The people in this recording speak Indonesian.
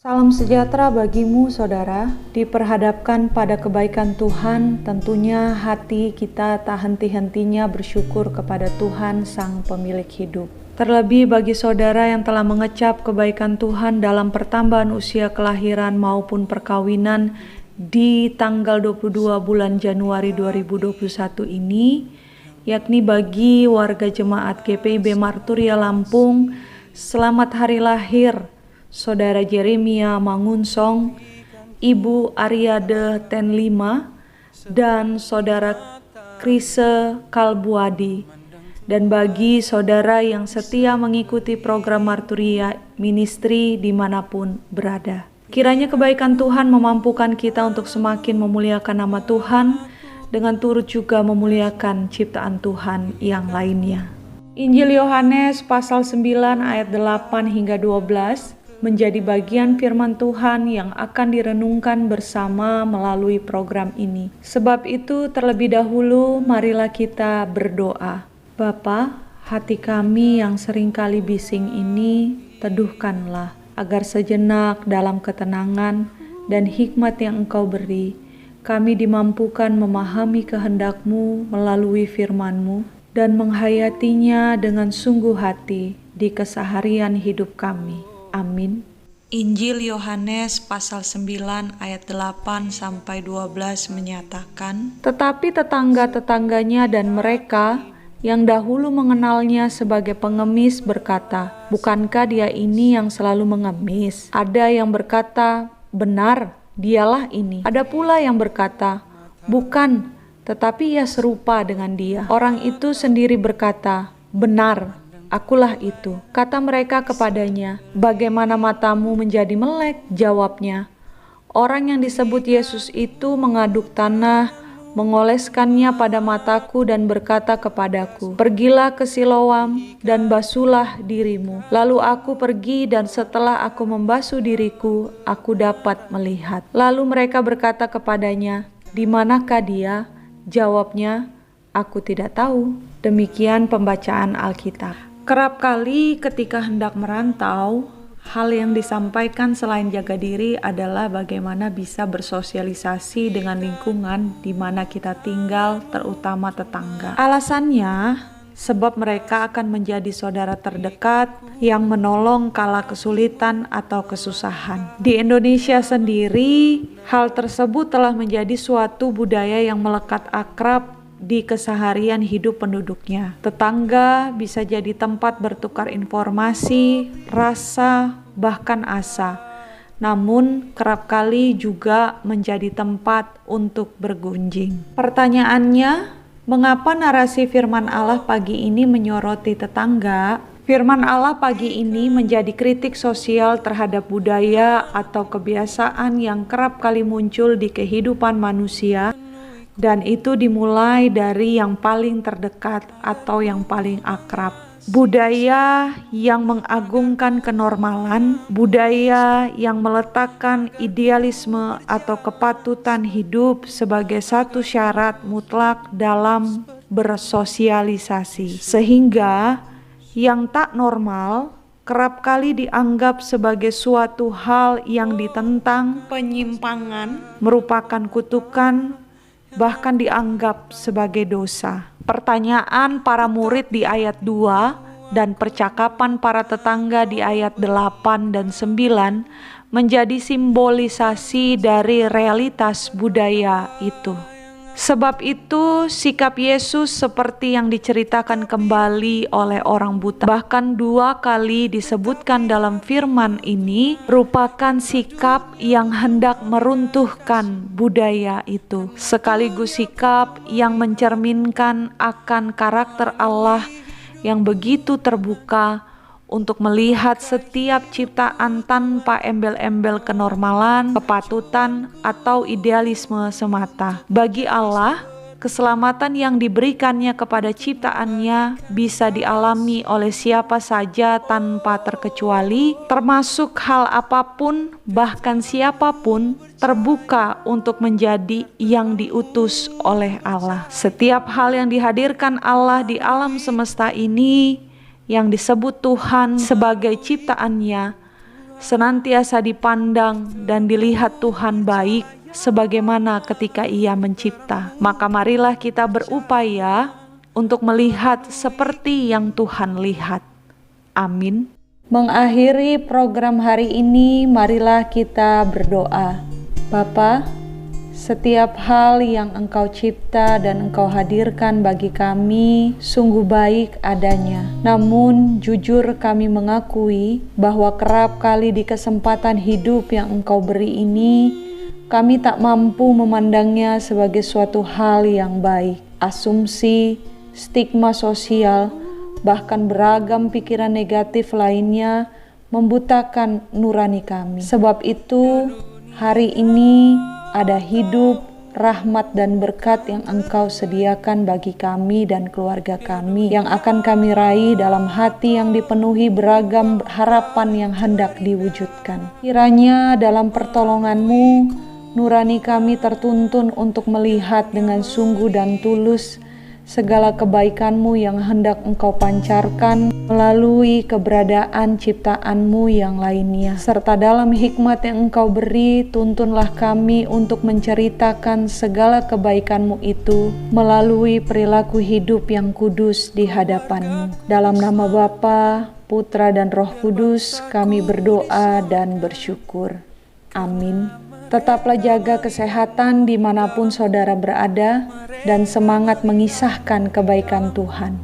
Salam sejahtera bagimu, saudara. Diperhadapkan pada kebaikan Tuhan, tentunya hati kita tak henti-hentinya bersyukur kepada Tuhan, Sang Pemilik hidup. Terlebih bagi saudara yang telah mengecap kebaikan Tuhan dalam pertambahan usia kelahiran maupun perkawinan di tanggal 22 bulan Januari 2021 ini, yakni bagi warga jemaat GPIB Marturia Lampung, selamat hari lahir Saudara Jeremia Mangunsong, Ibu Ariade Tenlima, dan Saudara Krise Kalbuadi. Dan bagi saudara yang setia mengikuti program Marturia Ministry dimanapun berada. Kiranya kebaikan Tuhan memampukan kita untuk semakin memuliakan nama Tuhan, dengan turut juga memuliakan ciptaan Tuhan yang lainnya. Injil Yohanes pasal 9 ayat 8 hingga 12 menjadi bagian firman Tuhan yang akan direnungkan bersama melalui program ini. Sebab itu terlebih dahulu marilah kita berdoa. Bapa, hati kami yang seringkali bising ini teduhkanlah, agar sejenak dalam ketenangan dan hikmat yang Engkau beri, kami dimampukan memahami kehendak-Mu melalui firman-Mu dan menghayatinya dengan sungguh hati di keseharian hidup kami. Amin. Injil Yohanes pasal 9 ayat 8 sampai 12 menyatakan, tetapi tetangga-tetangganya dan mereka yang dahulu mengenalnya sebagai pengemis berkata, bukankah dia ini yang selalu mengemis? Ada yang berkata, benar, dialah ini. Ada pula yang berkata, bukan, tetapi ia serupa dengan dia. Orang itu sendiri berkata, benar, akulah itu. Kata mereka kepadanya, bagaimana matamu menjadi melek? Jawabnya, orang yang disebut Yesus itu mengaduk tanah, mengoleskannya pada mataku dan berkata kepadaku, pergilah ke Siloam dan basuhlah dirimu. Lalu aku pergi dan setelah aku membasuh diriku, aku dapat melihat. Lalu mereka berkata kepadanya, di manakah dia? Jawabnya, aku tidak tahu. Demikian pembacaan Alkitab. Kerap kali ketika hendak merantau, hal yang disampaikan selain jaga diri adalah bagaimana bisa bersosialisasi dengan lingkungan di mana kita tinggal, terutama tetangga. Alasannya, sebab mereka akan menjadi saudara terdekat yang menolong kala kesulitan atau kesusahan. Di Indonesia sendiri, hal tersebut telah menjadi suatu budaya yang melekat akrab di keseharian hidup penduduknya. Tetangga bisa jadi tempat bertukar informasi, rasa, bahkan asa. Namun kerap kali juga menjadi tempat untuk bergunjing. Pertanyaannya, mengapa narasi firman Allah pagi ini menyoroti tetangga? Firman Allah pagi ini menjadi kritik sosial terhadap budaya atau kebiasaan yang kerap kali muncul di kehidupan manusia, dan itu dimulai dari yang paling terdekat atau yang paling akrab. Budaya yang mengagungkan kenormalan, budaya yang meletakkan idealisme atau kepatutan hidup sebagai satu syarat mutlak dalam bersosialisasi. Sehingga yang tak normal kerap kali dianggap sebagai suatu hal yang ditentang, penyimpangan, merupakan kutukan, bahkan dianggap sebagai dosa. Pertanyaan para murid di ayat 2 dan percakapan para tetangga di ayat 8 dan 9 menjadi simbolisasi dari realitas budaya itu. Sebab itu sikap Yesus seperti yang diceritakan kembali oleh orang buta, bahkan 2 kali disebutkan dalam firman ini, merupakan sikap yang hendak meruntuhkan budaya itu, sekaligus sikap yang mencerminkan akan karakter Allah yang begitu terbuka untuk melihat setiap ciptaan tanpa embel-embel kenormalan, kepatutan, atau idealisme semata. Bagi Allah, keselamatan yang diberikannya kepada ciptaannya bisa dialami oleh siapa saja tanpa terkecuali, termasuk hal apapun, bahkan siapapun, terbuka untuk menjadi yang diutus oleh Allah. Setiap hal yang dihadirkan Allah di alam semesta ini, yang disebut Tuhan sebagai ciptaannya, senantiasa dipandang dan dilihat Tuhan baik sebagaimana ketika Ia mencipta. Maka marilah kita berupaya untuk melihat seperti yang Tuhan lihat. Amin. Mengakhiri program hari ini, marilah kita berdoa. Bapa, setiap hal yang Engkau cipta dan Engkau hadirkan bagi kami sungguh baik adanya. Namun jujur kami mengakui bahwa kerap kali di kesempatan hidup yang Engkau beri ini, kami tak mampu memandangnya sebagai suatu hal yang baik. Asumsi, stigma sosial, bahkan beragam pikiran negatif lainnya membutakan nurani kami. Sebab itu, hari ini ada hidup, rahmat dan berkat yang Engkau sediakan bagi kami dan keluarga kami yang akan kami raih dalam hati yang dipenuhi beragam harapan yang hendak diwujudkan. Kiranya dalam pertolongan-Mu, nurani kami tertuntun untuk melihat dengan sungguh dan tulus segala kebaikan-Mu yang hendak Engkau pancarkan melalui keberadaan ciptaan-Mu yang lainnya. Serta dalam hikmat yang Engkau beri, tuntunlah kami untuk menceritakan segala kebaikan-Mu itu melalui perilaku hidup yang kudus di hadapan-Mu. Dalam nama Bapa, Putra dan Roh Kudus, kami berdoa dan bersyukur. Amin. Tetaplah jaga kesehatan dimanapun saudara berada dan semangat mengisahkan kebaikan Tuhan.